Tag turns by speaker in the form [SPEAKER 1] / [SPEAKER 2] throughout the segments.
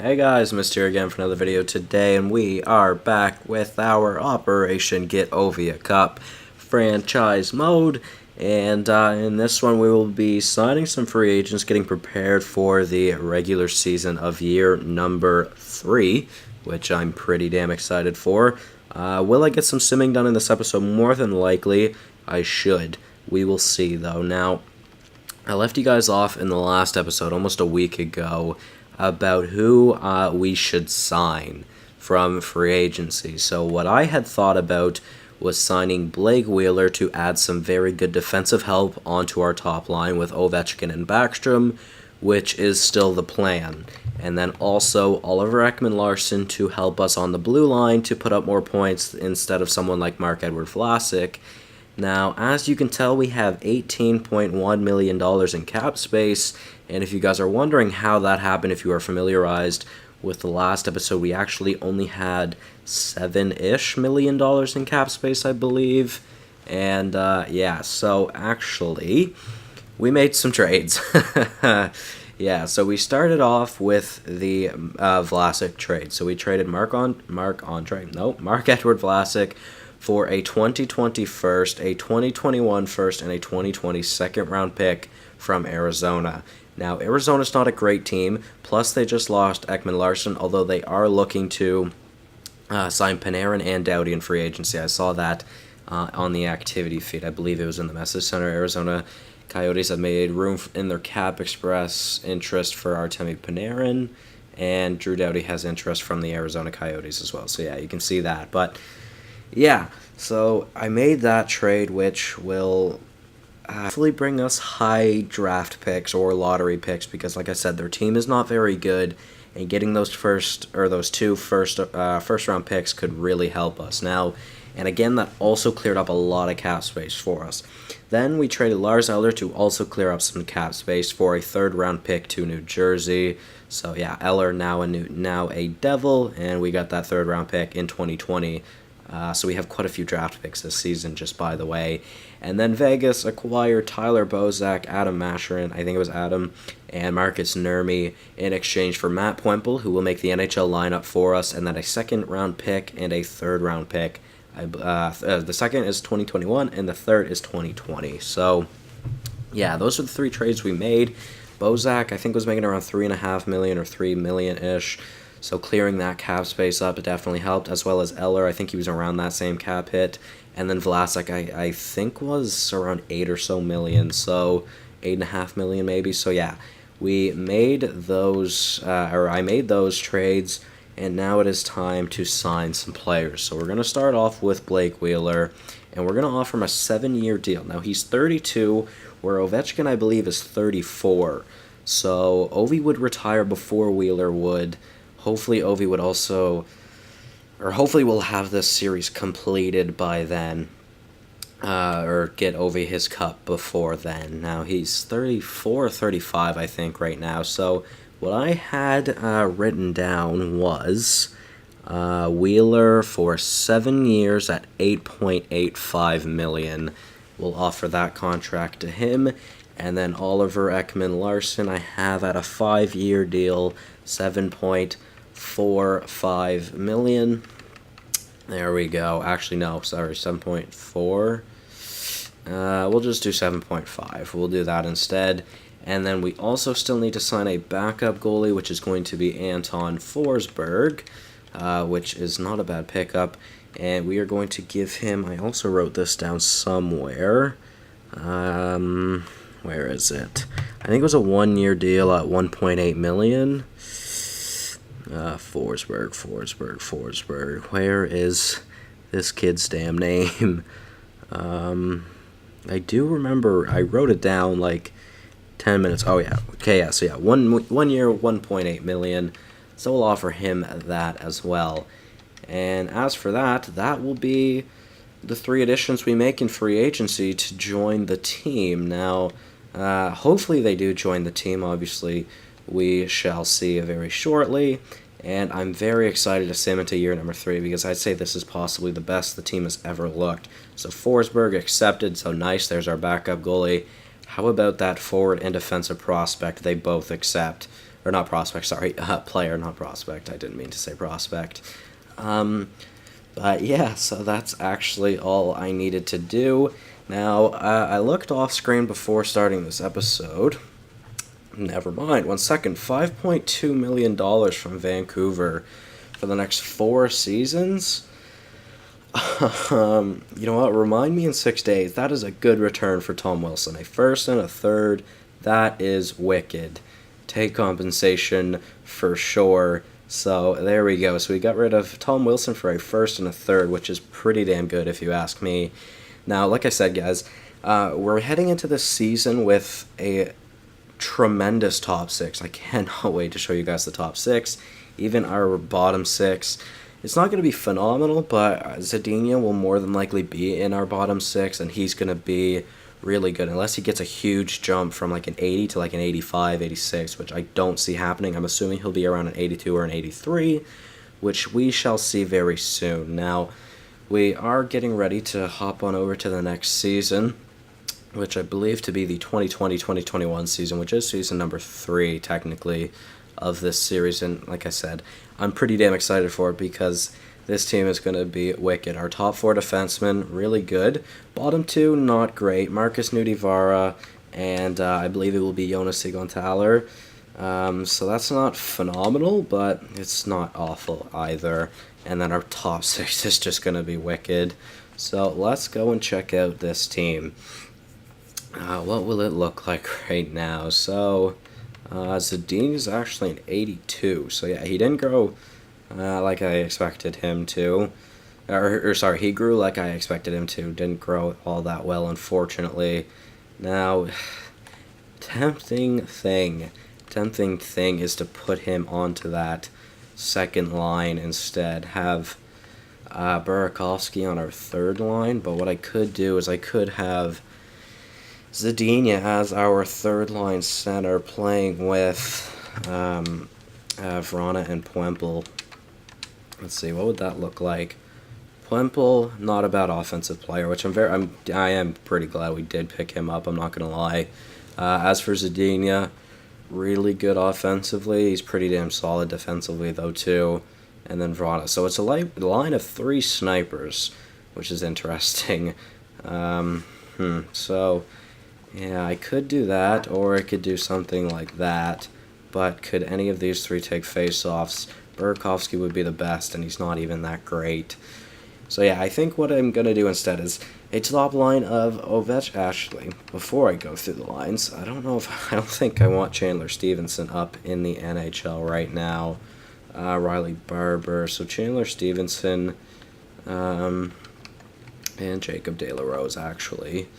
[SPEAKER 1] Hey guys, Mr. here again for another video today, and we are back with our Operation Get Ovi Cup franchise mode. And in this one, we will be signing some free agents, getting prepared for the regular season of year number 3, which I'm pretty damn excited for. Will I get some simming done in this episode? More than likely, I should. We will see, though. Now, I left you guys off in the last episode almost a week ago about who we should sign from free agency. So what I had thought about was signing Blake Wheeler to add some very good defensive help onto our top line with Ovechkin and Backstrom, which is still the plan. And then also Oliver Ekman-Larsson to help us on the blue line to put up more points instead of someone like Marc-Edouard Vlasic. Now, as you can tell, we have $18.1 million in cap space, and if you guys are wondering how that happened, if you are familiarized with the last episode, we actually only had $7-ish million in cap space, I believe. And, yeah, so actually, we made some trades. Yeah, so we started off with the Vlasic trade. So we traded Marc-Edouard Vlasic for a 2020 first, a 2021 first, and a 2020 second round pick from Arizona. Now, Arizona's not a great team, plus they just lost Ekman-Larsson, although they are looking to sign Panarin and Doughty in free agency. I saw that on the activity feed. I believe it was in the message center. Arizona Coyotes have made room in their cap express interest for Artemi Panarin, and Drew Doughty has interest from the Arizona Coyotes as well. So, yeah, you can see that. But yeah, so I made that trade, which will hopefully bring us high draft picks or lottery picks, because like I said, their team is not very good, and getting those two first round picks could really help us. Now, and again, that also cleared up a lot of cap space for us. Then we traded Lars Eller to also clear up some cap space for a third round pick to New Jersey. So yeah, Eller now a Devil, and we got that third round pick in 2020. So we have quite a few draft picks this season, just by the way. And then Vegas acquired Tyler Bozak, Adam Masherin, I think it was Adam, and Marcus Nurmi in exchange for Matt Puempel, who will make the NHL lineup for us, and then a second-round pick and a third-round pick. The second is 2021, and the third is 2020. So, yeah, those are the three trades we made. Bozak, I think, was making around $3.5 million or $3 million-ish. So clearing that cap space up, it definitely helped, as well as Eller. I think he was around that same cap hit. And then Vlasic, I think, was around $8 or so million, so $8.5 million maybe. So yeah, we made those, I made those trades, and now it is time to sign some players. So we're going to start off with Blake Wheeler, and we're going to offer him a 7-year deal. Now, he's 32, where Ovechkin, I believe, is 34. So Ovi would retire before Wheeler would. Hopefully Ovi would also, or hopefully we'll have this series completed by then, or get Ovi his cup before then. Now, he's 34 or 35, I think, right now. So what I had written down was Wheeler for 7 years at $8.85 million. We'll offer that contract to him. And then Oliver Ekman-Larsson I have at a 5-year deal, $7.45 million. There we go. Actually, no, sorry, 7.4. We'll just do 7.5. We'll do that instead. And then we also still need to sign a backup goalie, which is going to be Anton Forsberg, which is not a bad pickup. And we are going to give him, I also wrote this down somewhere. Where is it? I think it was a 1-year deal at $1.8 million. Forsberg. Where is this kid's damn name? I do remember I wrote it down like 10 minutes. Oh, yeah. Okay, yeah. So, yeah, 1 year, $1.8 million. So we'll offer him that as well. And as for that will be the 3 additions we make in free agency to join the team. Now, hopefully they do join the team. Obviously, we shall see very shortly. And I'm very excited to see him into year number 3, because I'd say this is possibly the best the team has ever looked. So Forsberg accepted, so nice. There's our backup goalie. How about that forward and defensive prospect? They both accept. or not prospect, sorry, player, not prospect. I didn't mean to say prospect. But yeah, so that's actually all I needed to do. Now, I looked off screen before starting this episode. Never mind, 1 second. $5.2 million from Vancouver for the next 4 seasons. You know what? Remind me in 6 days. That is a good return for Tom Wilson. A first and a third. That is wicked. Take compensation for sure. So there we go. So we got rid of Tom Wilson for a first and a third, which is pretty damn good if you ask me. Now, like I said, guys, we're heading into this season with a tremendous top 6. I cannot wait to show you guys the top 6, even our bottom 6. It's not going to be phenomenal, but Zadina will more than likely be in our bottom 6, and he's going to be really good, unless he gets a huge jump from like an 80 to like an 85, 86, which I don't see happening. I'm assuming he'll be around an 82 or an 83, which we shall see very soon. Now, we are getting ready to hop on over to the next season, which I believe to be the 2020-2021 season, which is season number 3, technically, of this series. And like I said, I'm pretty damn excited for it because this team is going to be wicked. Our top 4 defensemen, really good. Bottom 2, not great. Marcus Nudivara, and I believe it will be Jonas Sigenthaler. So that's not phenomenal, but it's not awful either. And then our top 6 is just going to be wicked. So let's go and check out this team. What will it look like right now? So Zadine is actually an 82. So yeah, he didn't grow like I expected him to. Or sorry, he grew like I expected him to. Didn't grow all that well, unfortunately. Now, tempting thing is to put him onto that second line instead. Have Burakovsky on our third line, but what I could do is I could have Zadina as our third line center playing with Vrana and Puempel. Let's see, what would that look like? Puempel, not a bad offensive player, which I am pretty glad we did pick him up, I'm not going to lie. As for Zadina, really good offensively. He's pretty damn solid defensively, though, too. And then Vrana. So it's a line of 3 snipers, which is interesting. So, yeah, I could do that, or I could do something like that. But could any of these 3 take face-offs? Burakovsky would be the best, and he's not even that great. So yeah, I think what I'm going to do instead is a top line of Actually, before I go through the lines, I don't think I want Chandler Stevenson up in the NHL right now. Riley Barber, so Chandler Stevenson, and Jacob De La Rose, actually.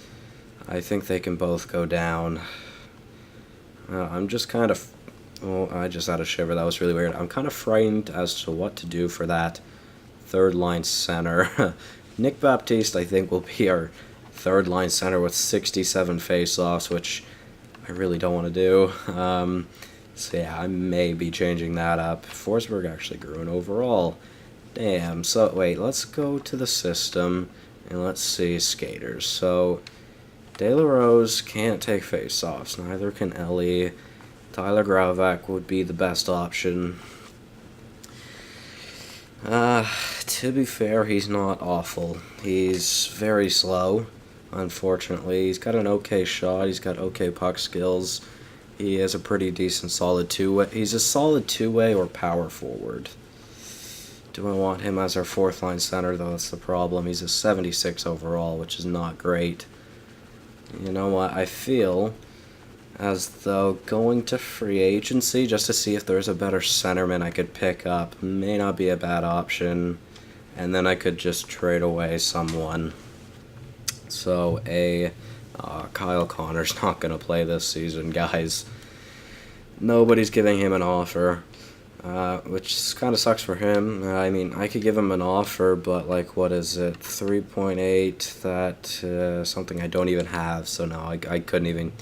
[SPEAKER 1] I think they can both go down. I'm just kind of... Oh, I just had a shiver. That was really weird. I'm kind of frightened as to what to do for that third line center. Nick Baptiste, I think, will be our third line center with 67 face-offs, which I really don't want to do. So yeah, I may be changing that up. Forsberg actually grew an overall. Damn. So wait, let's go to the system and let's see skaters. So De La Rose can't take face-offs. Neither can Ellie. Tyler Gravak would be the best option. To be fair, he's not awful. He's very slow, unfortunately. He's got an okay shot. He's got okay puck skills. He is a pretty decent solid two-way. He's a solid two-way or power forward. Do I want him as our fourth line center, though? That's the problem. He's a 76 overall, which is not great. You know what? I feel as though going to free agency just to see if there's a better centerman I could pick up may not be a bad option, and then I could just trade away someone. So Kyle Connor's not going to play this season, guys. Nobody's giving him an offer, which kind of sucks for him. I mean, I could give him an offer, but like, what is it, 3.8, that something I don't even have, so no, I couldn't even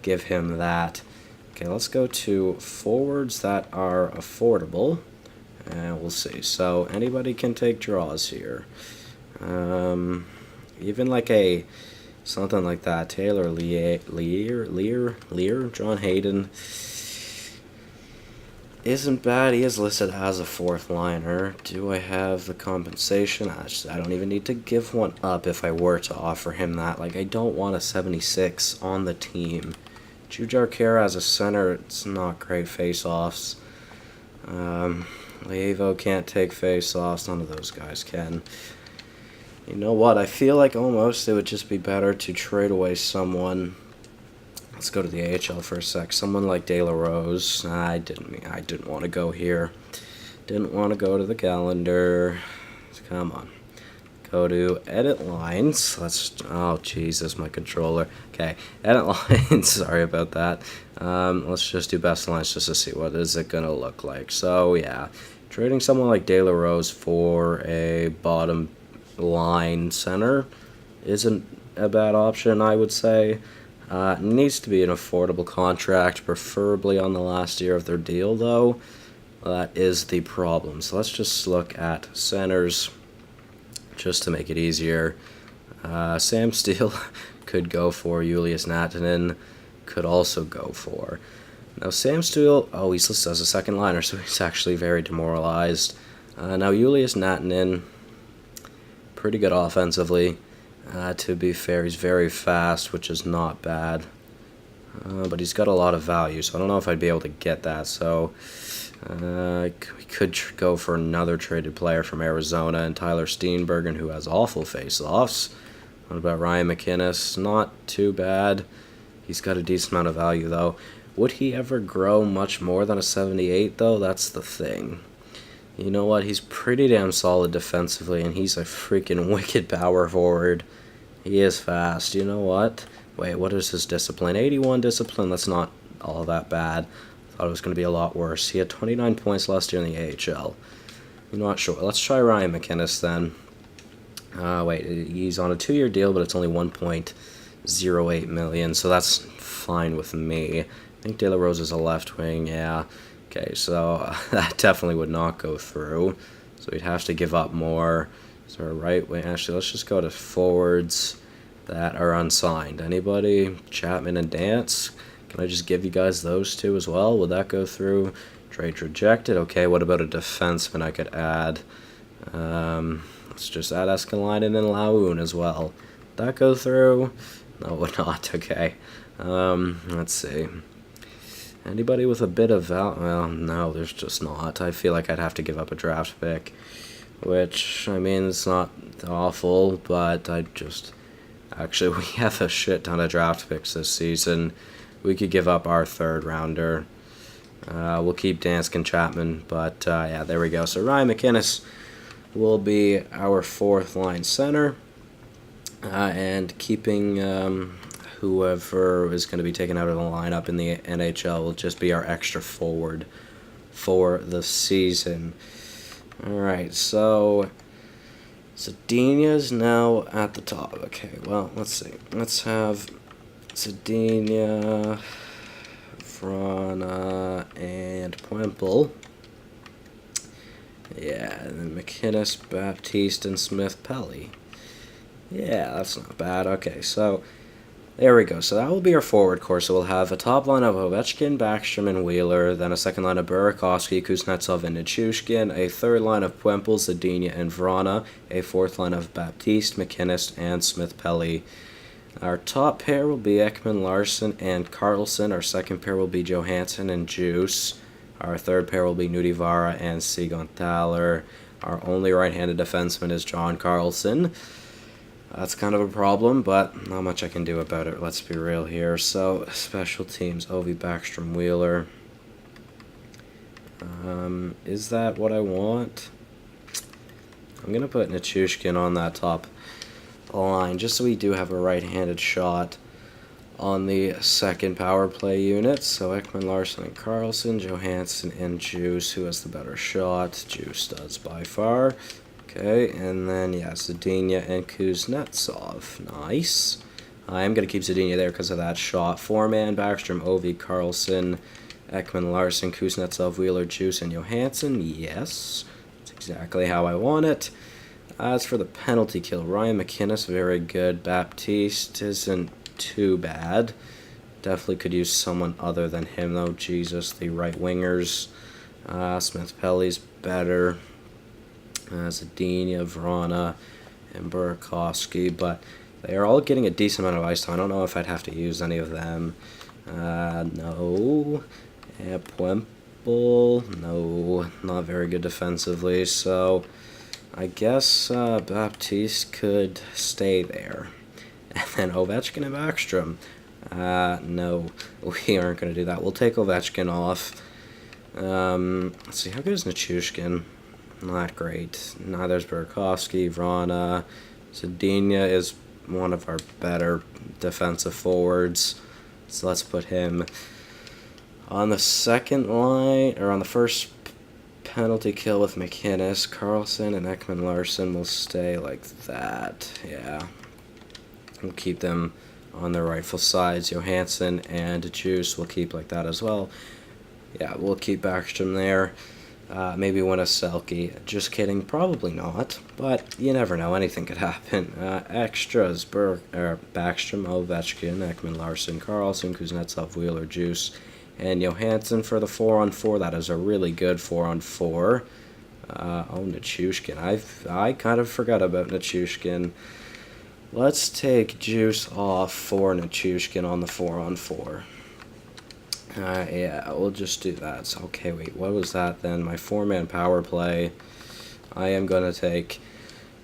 [SPEAKER 1] give him that. Okay, let's go to forwards that are affordable, and we'll see. So anybody can take draws here. Even like something like that. Taylor Lear, John Hayden. isn't bad. He is listed as a fourth liner. Do I have the compensation? I don't even need to give one up if I were to offer him that. Like, I don't want a 76 on the team. Jujar Kara as a center, it's not great face-offs. Levo can't take face-offs. None of those guys can. You know what? I feel like almost it would just be better to trade away someone. Let's go to the AHL for a sec. Someone like De La Rose. I didn't want to go here. Didn't want to go to the calendar. Come on. Go to edit lines. Oh, Jesus, my controller. Okay, edit lines. Sorry about that. Let's just do best lines just to see what is it going to look like. So, yeah. Trading someone like De La Rose for a bottom line center isn't a bad option, I would say. It needs to be an affordable contract, preferably on the last year of their deal, though. That is the problem. So let's just look at centers, just to make it easier. Sam Steele could go for. Julius Nattinen could also go for. Now Sam Steele, he's listed as a second liner, so he's actually very demoralized. Now Julius Nattinen, pretty good offensively. To be fair, he's very fast, which is not bad. But he's got a lot of value, so I don't know if I'd be able to get that. So we could go for another traded player from Arizona and Tyler Steenbergen, who has awful face-offs. What about Ryan McInnes? Not too bad. He's got a decent amount of value, though. Would he ever grow much more than a 78, though? That's the thing. You know what? He's pretty damn solid defensively, and he's a freaking wicked power forward. He is fast. You know what? Wait, what is his discipline? 81 discipline. That's not all that bad. I thought it was going to be a lot worse. He had 29 points last year in the AHL. You know what? Sure. Let's try Ryan McInnes then. Wait, he's on a 2-year deal, but it's only $1.08 million, so that's fine with me. I think De La Rose is a left wing, yeah. Okay, so that definitely would not go through. So we'd have to give up more. So right wing, actually, let's just go to forwards that are unsigned. Anybody? Chapman and Dance? Can I just give you guys those two as well? Would that go through? Trade rejected. Okay, what about a defenseman I could add? Let's just add Escalainen and Laoun as well. Would that go through? No, it would not. Okay. Let's see. Anybody with a bit of value? Well, no, there's just not. I feel like I'd have to give up a draft pick, which, I mean, it's not awful, but actually, we have a shit ton of draft picks this season. We could give up our third rounder. We'll keep Danskin Chapman, but, yeah, there we go. So Ryan McInnes will be our fourth line center, and keeping whoever is going to be taken out of the lineup in the NHL will just be our extra forward for the season. Alright, so Zadinia's now at the top. Okay, well, let's see. Let's have Zadinia, Vrana, and Puempel. Yeah, and then McInnes, Baptiste, and Smith-Pelly. Yeah, that's not bad. Okay, so there we go. So that will be our forward core. So we'll have a top line of Ovechkin, Backstrom, and Wheeler, then a second line of Burakovsky, Kuznetsov, and Nichushkin, a third line of Puempel, Zadina, and Vrana, a fourth line of Baptiste, McInnes, and Smith-Pelly. Our top pair will be Ekman Larson and Carlson. Our second pair will be Johansson and Juice. Our third pair will be Nudivara and Sigonthaler. Our only right-handed defenseman is John Carlson. That's kind of a problem, but not much I can do about it. Let's be real here. So, special teams, Ovi, Backstrom, Wheeler. Is that what I want? I'm going to put Nichushkin on that top line, just so we do have a right-handed shot on the second power play unit. So, Ekman, Larson, and Carlson, Johansson, and Juice. Who has the better shot? Juice does by far. Okay, and then, yeah, Zadina and Kuznetsov. Nice. I am going to keep Zadina there because of that shot. Four-man, Backstrom, Ovi, Carlson, Ekman, Larson, Kuznetsov, Wheeler, Juice, and Johansson. Yes, that's exactly how I want it. As for the penalty kill, Ryan McInnes, very good. Baptiste isn't too bad. Definitely could use someone other than him, though. Jesus, the right wingers. Smith-Pelly's better. Zadina, Vrana, and Burakovsky, but they are all getting a decent amount of ice time. I don't know if I'd have to use any of them. No. Puempel, no, not very good defensively, so I guess Baptiste could stay there. And then Ovechkin and Backstrom. No, we aren't going to do that. We'll take Ovechkin off. Let's see, how good is Nichushkin? Not great. Neither is Burakovsky, Vrana. Zadina is one of our better defensive forwards, so let's put him on the second line, or on the first penalty kill with McInnes. Carlson and Ekman-Larsson will stay like that. Yeah. We'll keep them on their rightful sides. Johansson and Juice will keep like that as well. Yeah, we'll keep Backstrom there. Maybe win a Selke. Just kidding, probably not. But you never know, anything could happen. Extras, Backstrom, Ovechkin, Ekman-Larsson, Carlson, Kuznetsov, Wheeler, Juice, and Johansson for the 4-on-4. That is a really good 4-on-4. Nichushkin. I kind of forgot about Nichushkin. Let's take Juice off for Nichushkin on the 4-on-4. Yeah, we'll just do that. So, okay, wait, what was that then? My 4-man power play. I am going to take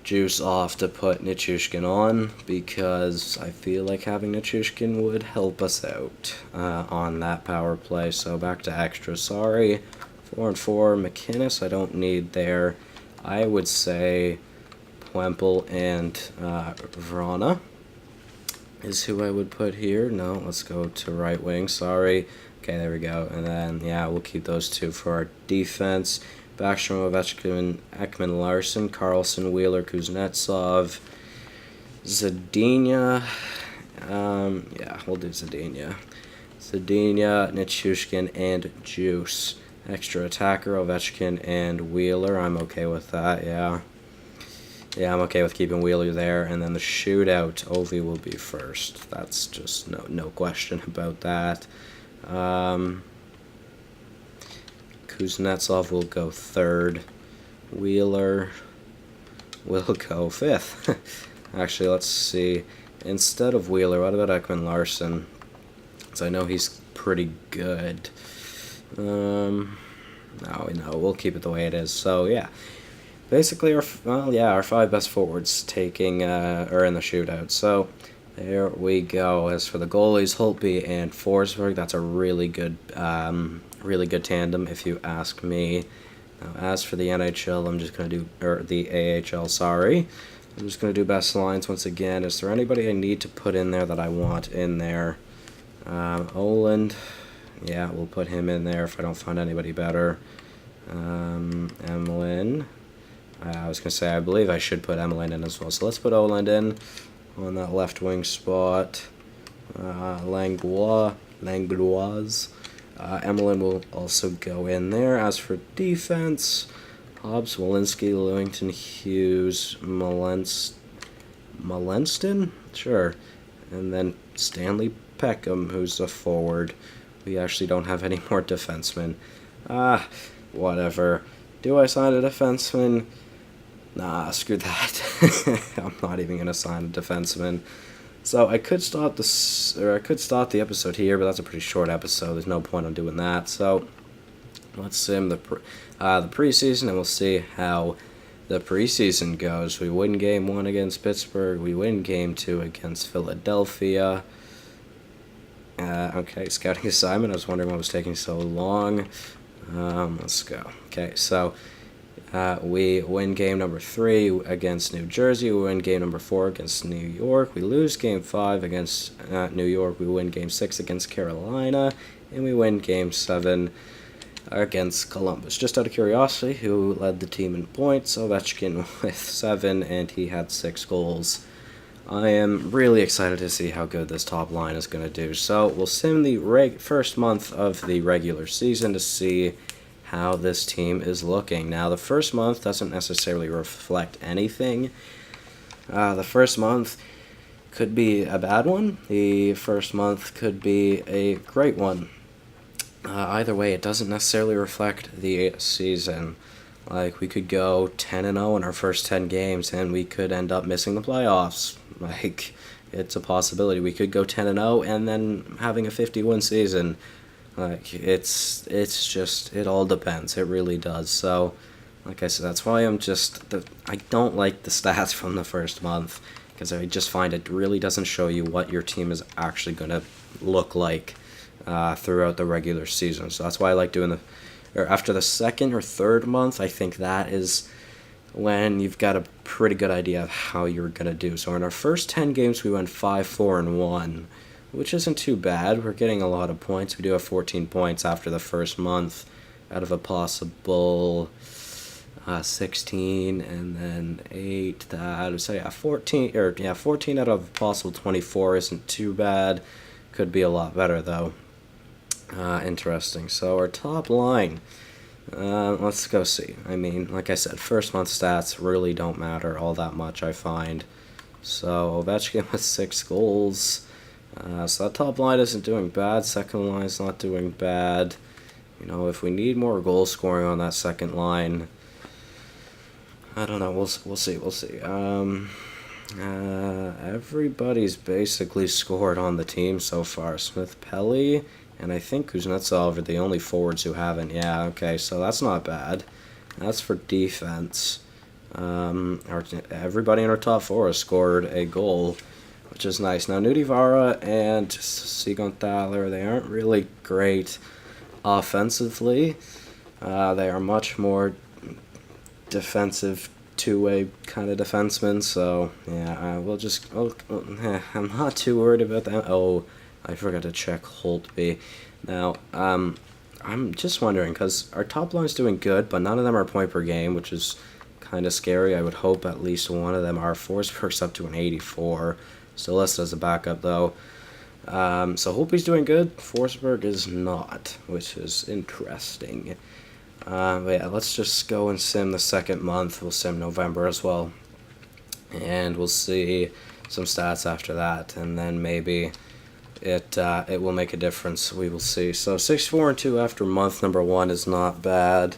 [SPEAKER 1] Juice off to put Nichushkin on, because I feel like having Nichushkin would help us out on that power play. So back to extra. Sorry. 4-on-4. McInnes I don't need there. I would say Puempel and Vrana is who I would put here. No, let's go to right wing. Sorry. Okay, there we go. And then, yeah, we'll keep those two for our defense. Backstrom, Ovechkin, Ekman-Larsson, Carlson, Wheeler, Kuznetsov, Zadina. Yeah, we'll do Zadina. Zadina, Nichushkin, and Juice. Extra attacker, Ovechkin and Wheeler. I'm okay with that, yeah. Yeah, I'm okay with keeping Wheeler there. And then the shootout, Ovi will be first. That's just no question about that. Kuznetsov will go third. Wheeler will go fifth. Actually, let's see. Instead of Wheeler, what about Ekman-Larsson? Because I know he's pretty good. No, we'll keep it the way it is. So, yeah. Basically, our 5 best forwards are in the shootout. So, there we go. As for the goalies, Holtby and Forsberg, that's a really good tandem, if you ask me. Now, as for the NHL, I'm just going to do, or the AHL, sorry. I'm just going to do best lines once again. Is there anybody I need to put in there that I want in there? Oland, yeah, we'll put him in there if I don't find anybody better. Emlyn. I was going to say, I believe I should put Emlyn in as well. So let's put Oland in on that left wing spot. Langlois. Emlyn will also go in there. As for defense, Hobbs, Walensky, Lewington, Hughes, Malenston? Sure. And then Stanley Peckham, who's a forward. We actually don't have any more defensemen. Whatever. Do I sign a defenseman? Nah, screw that. I'm not even going to sign a defenseman. So I could stop the episode here, but that's a pretty short episode. There's no point in doing that. So let's sim the preseason, and we'll see how the preseason goes. We win Game 1 against Pittsburgh. We win Game 2 against Philadelphia. Okay, scouting assignment. I was wondering why it was taking so long. Let's go. Okay, so we win game number 3 against New Jersey. We win game number 4 against New York. We lose game 5 against New York. We win game 6 against Carolina. And we win game 7 against Columbus. Just out of curiosity, who led the team in points? Ovechkin with 7, and he had 6 goals. I am really excited to see how good this top line is going to do. So we'll sim the first month of the regular season to see how this team is looking. Now, the first month doesn't necessarily reflect anything. The first month could be a bad one. The first month could be a great one. Either way, it doesn't necessarily reflect the season. Like, we could go 10-0 in our first 10 games, and we could end up missing the playoffs. Like, it's a possibility. We could go 10-0 and then having a 50-win season. Like, it's just, it all depends. It really does. So, like I said, that's why I don't like the stats from the first month, because I just find it really doesn't show you what your team is actually going to look like throughout the regular season. So that's why I like doing or after the second or third month, I think that is when you've got a pretty good idea of how you're going to do. So in our first 10 games, we went 5-4-1, which isn't too bad. We're getting a lot of points. We do have 14 points after the first month out of a possible 16, and then 8. So yeah, 14 out of a possible 24 isn't too bad. Could be a lot better though. Interesting. So our top line. Let's go see. I mean, like I said, first month stats really don't matter all that much, I find. So Ovechkin with 6 goals. So that top line isn't doing bad. Second line's not doing bad. You know, if we need more goal scoring on that second line, I don't know. We'll see. Everybody's basically scored on the team so far. Smith, Pelly, and I think Kuznetsov are the only forwards who haven't. Yeah, okay, so that's not bad. That's for defense. Everybody in our top 4 has scored a goal, which is nice. Now, Nudivara and Sigonthaler, they aren't really great offensively. They are much more defensive two-way kind of defenseman, so yeah, I'm not too worried about that. Oh, I forgot to check Holtby. Now, I'm just wondering, because our top line's doing good, but none of them are point per game, which is kind of scary. I would hope at least one of them are. Forsberg's up to an 84, still listed as a backup, though. So Holtby's doing good. Forsberg is not, which is interesting. But yeah, let's just go and sim the second month. We'll sim November as well. And we'll see some stats after that. And then maybe it will make a difference. We will see. So 6-4-2 after month number 1 is not bad.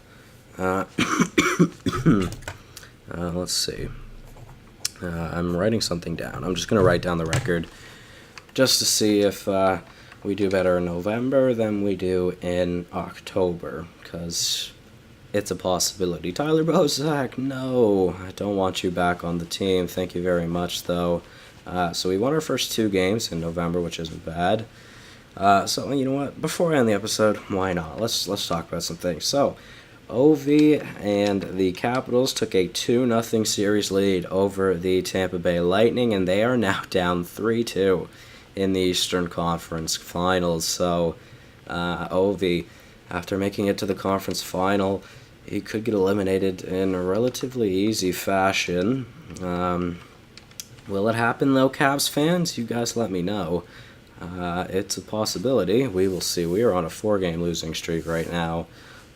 [SPEAKER 1] Let's see. I'm writing something down. I'm just going to write down the record just to see if we do better in November than we do in October, because it's a possibility. Tyler Bozak, no, I don't want you back on the team. Thank you very much, though. So we won our first 2 games in November, which isn't bad. So you know what? Before I end the episode, why not? Let's talk about some things. So, Ovi and the Capitals took a 2-0 series lead over the Tampa Bay Lightning, and they are now down 3-2 in the Eastern Conference Finals. So, Ovi, after making it to the conference final, he could get eliminated in a relatively easy fashion. Will it happen, though, Cavs fans? You guys let me know. It's a possibility. We will see. We are on a 4-game losing streak right now.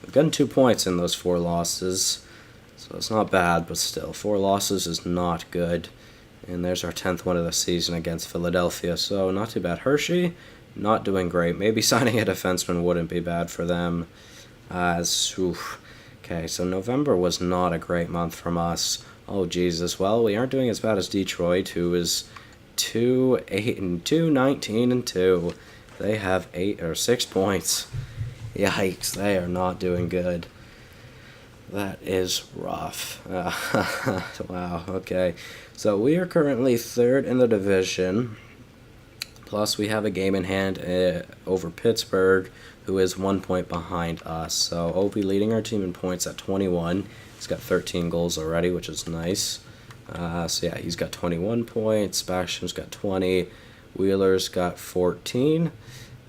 [SPEAKER 1] We've gotten 2 points in those 4 losses, so it's not bad, but still, 4 losses is not good. And there's our 10th win of the season against Philadelphia, so not too bad. Hershey, not doing great. Maybe signing a defenseman wouldn't be bad for them. Okay, so November was not a great month from us. Oh, Jesus. Well, we aren't doing as bad as Detroit, who is 2-8-2, 19-2. They have 6 points. Yikes, they are not doing good. That is rough. Wow, okay. So we are currently 3rd in the division. Plus, we have a game in hand over Pittsburgh, who is 1 point behind us. So Ovi leading our team in points at 21. He's got 13 goals already, which is nice. So yeah, he's got 21 points. Backstrom's got 20. Wheeler's got 14.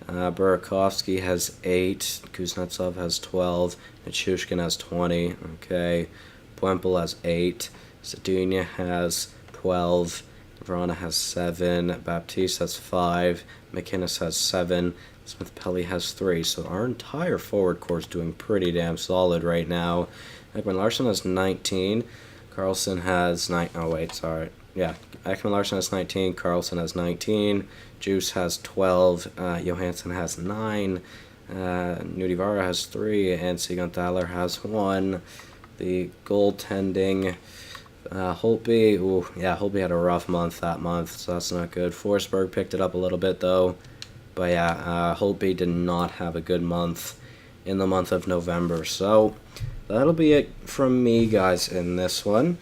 [SPEAKER 1] Burakovsky has 8. Kuznetsov has 12. Nichushkin has 20. Okay. Puempel has 8. Zadina has 12. Vrana has 7. Baptiste has 5. McInnes has 7. Smith Pelly has 3. So our entire forward core is doing pretty damn solid right now. Ekman Larson has 19. Carlson has 9. Oh, wait, sorry. Yeah, Ekman Larson has 19. Carlson has 19. Juice has 12. Johansson has 9. Nudivara has 3, and Siganthaler has 1. The goaltending, Holtby, Holtby had a rough month that month, so that's not good. Forsberg picked it up a little bit, though. But yeah, Holtby did not have a good month in the month of November. So that'll be it from me, guys, in this one.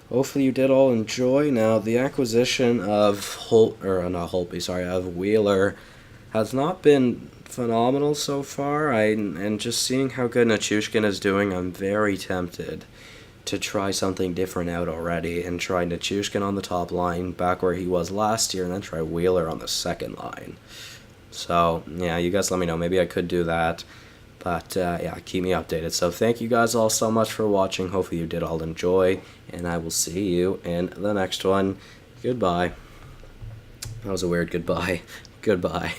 [SPEAKER 1] Hopefully you did all enjoy. Now, the acquisition of Wheeler has not been phenomenal so far. And just seeing how good Nichushkin is doing, I'm very tempted to try something different out already and try Nichushkin on the top line back where he was last year, and then try Wheeler on the second line. So, yeah, you guys let me know. Maybe I could do that. But, yeah, keep me updated. So, thank you guys all so much for watching. Hopefully you did all enjoy. And I will see you in the next one. Goodbye. That was a weird goodbye. Goodbye.